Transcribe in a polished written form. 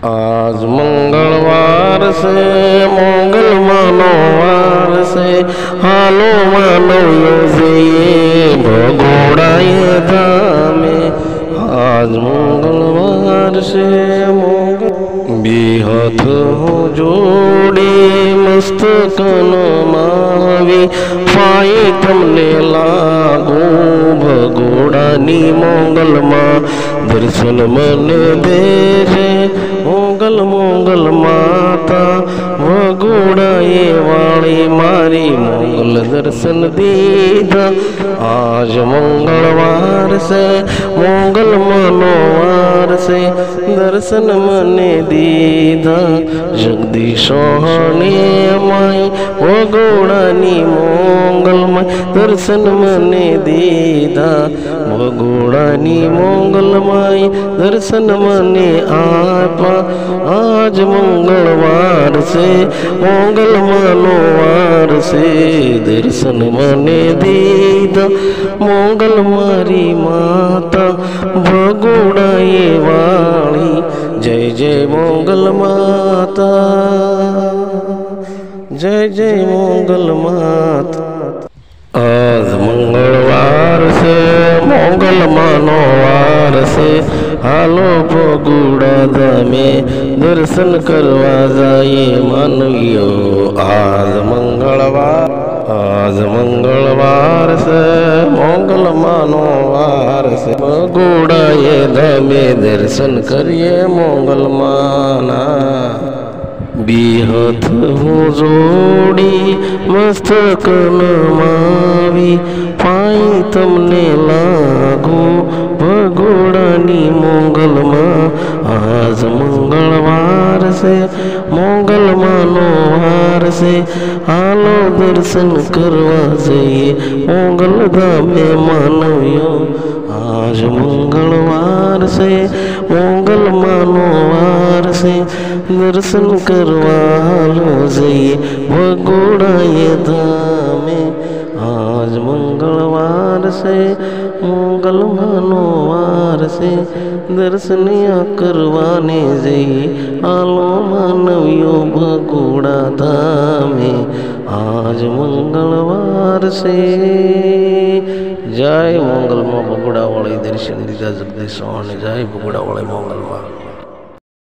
आज मंगलवार से मंगल मानोवार से हालो मानो ये भगोड़ा ये धामे। आज मंगलवार से मंगल बेहद हो जोड़ी मस्तकन मावी पाई तमने लागू भगोड़ानी मंगल माँ दर्शन मन दे रे मोगल मोगल माता भगोड़ा ये वाली मारी मोगल दर्शन दीदा। आज मंगलवार से मोगल मनोवार से दर्शन मने दीदा। जगदीश माई भगोड़ानी मोगल माई दर्शन मने दीदा। भगोड़ानी मोगल माई दर्शन मने आपा। आज मंगलवार से मंगल मनोवार से दर्शन मने दीदा। मंगल मारी माता भगोड़ा ये वाली जय जय मंगल माता जय जय मंगल माता। आज मंगलवार से मंगल मनोवार से हालो भगोड़ा धामे दर्शन करवा जाए मानवियो। आज मंगलवार से मंगल मनोवार से भगोड़ा ये धामे दर्शन करिए मंगल माना। बेहद हो जोड़ी मस्तकन मावी पाई तमने लागू भगोड़ानी मंगल माँ। आज मंगलवार से मंगल मनोवार से हालो दर्शन करवा जाइए मंगल धामे मानवियो। आज मंगलवार से मंगल मनोवार से दर्शन करवा लो जाइए भगोड़ा ये धामे। आज मंगलवार से मंगल मनोवार से दर्शनिया करवाने जाइए आलो मानवियो भगोड़ा धामे। आज मंगलवार से जय मंगल माँ भगोड़ा वाले दर्शन दीदा। जगदीश जय भगोड़ा वाले मंगल माँ।